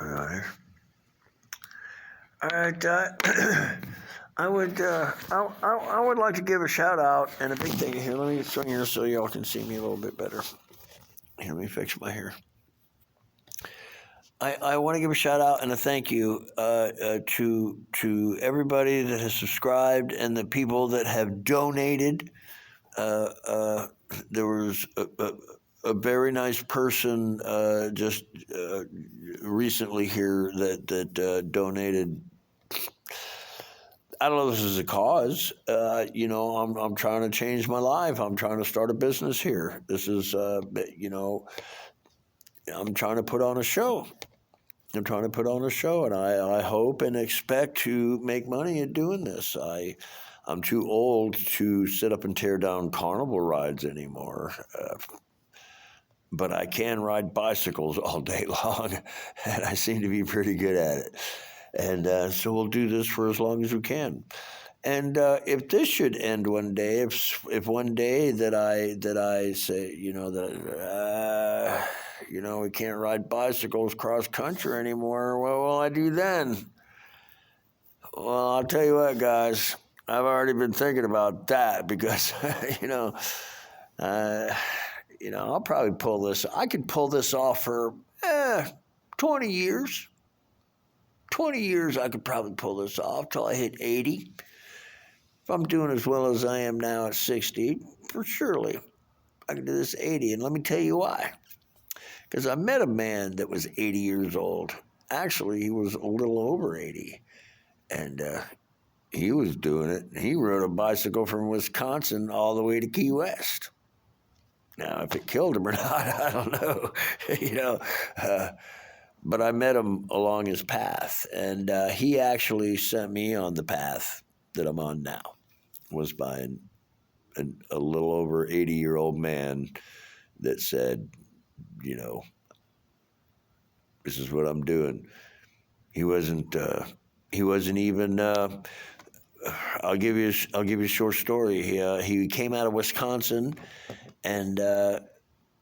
All right. All right. I would like to give a shout out and a big thing here. Let me get some here so y'all can see me a little bit better. Here, let me fix my hair. I want to give a shout out and a thank you to everybody that has subscribed and the people that have donated. There was a very nice person just recently here that donated. I don't know if this is a cause. I'm trying to change my life. I'm trying to start a business here. This is, I'm trying to put on a show. I'm trying to put on a show, and I hope and expect to make money at doing this. I'm too old to sit up and tear down carnival rides anymore. But I can ride bicycles all day long, and I seem to be pretty good at it. And so we'll do this for as long as we can. And if this should end one day, if one day that I say, we can't ride bicycles cross country anymore, what will I do then? Well, I'll tell you what, guys, I've already been thinking about that because, I'll probably pull this. I could pull this off for 20 years. 20 years I could probably pull this off till I hit 80. If I'm doing as well as I am now at 60, for surely I can do this 80. And let me tell you why. Because I met a man that was 80 years old. Actually, he was a little over 80. And he was doing it. He rode a bicycle from Wisconsin all the way to Key West. Now, if it killed him or not, I don't know. But I met him along his path. And he actually sent me on the path that I'm on now. Was by a little over 80-year-old man that said, this is what I'm doing. He wasn't even. I'll give you a short story. He came out of Wisconsin, and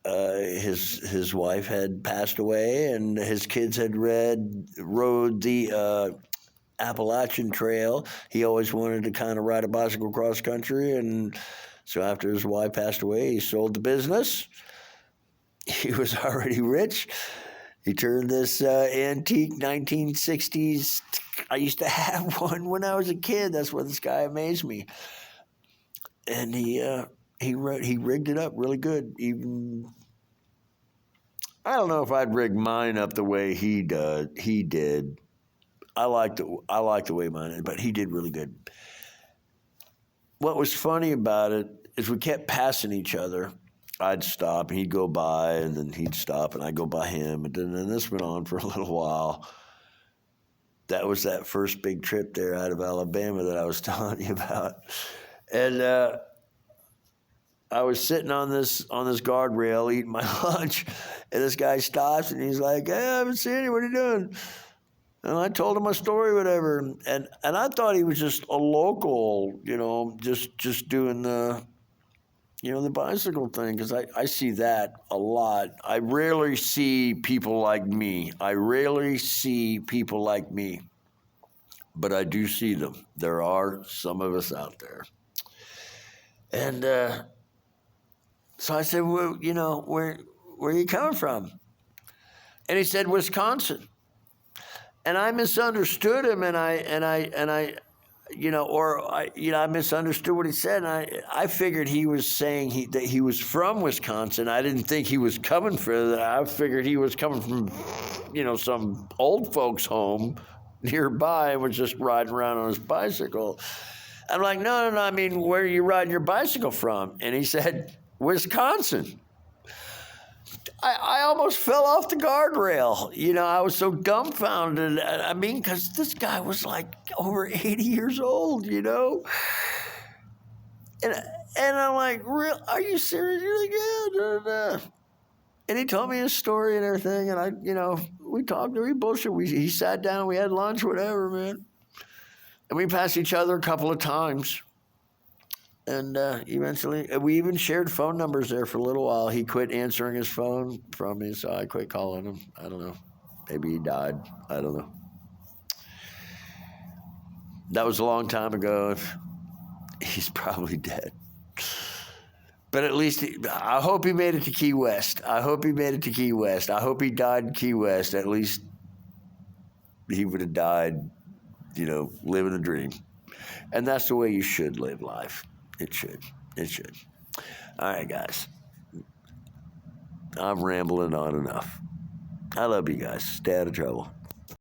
his wife had passed away, and his kids had rode the Appalachian Trail. He always wanted to kind of ride a bicycle cross country, and so after his wife passed away, he sold the business. He was already rich. He turned this antique 1960s. I used to have one when I was a kid. That's why this guy amazed me. And he rigged it up really good. Even I don't know if I'd rig mine up the way he did. I like the way mine is, but he did really good. What was funny about it is we kept passing each other. I'd stop, and he'd go by, and then he'd stop, and I'd go by him, and then this went on for a little while. That was that first big trip there out of Alabama that I was telling you about. And I was sitting on this guardrail eating my lunch, and this guy stops, and he's like, "Hey, I haven't seen you. What are you doing?" And I told him my story, whatever. And I thought he was just a local, just doing the bicycle thing, because I see that a lot. I rarely see people like me. But I do see them. There are some of us out there. And so I said, well, where are you coming from? And he said, Wisconsin. And I misunderstood him, and I misunderstood what he said. And I figured he was saying that he was from Wisconsin. I didn't think he was coming for that. I figured he was coming from, some old folks' home nearby and was just riding around on his bicycle. I'm like, no. I mean, where are you riding your bicycle from? And he said, Wisconsin. I almost fell off the guardrail. I was so dumbfounded. I mean, because this guy was like over 80 years old, And I'm like, real? Are you serious? You're like, yeah. And he told me his story and everything. And we talked, we bullshit. He sat down, we had lunch, whatever, man. And we passed each other a couple of times. And eventually, we even shared phone numbers there for a little while. He quit answering his phone from me, so I quit calling him. I don't know. Maybe he died. I don't know. That was a long time ago. He's probably dead. But at least, I hope he made it to Key West. I hope he made it to Key West. I hope he died in Key West. At least he would have died, living a dream. And that's the way you should live life. It should. It should. All right, guys. I'm rambling on enough. I love you guys. Stay out of trouble.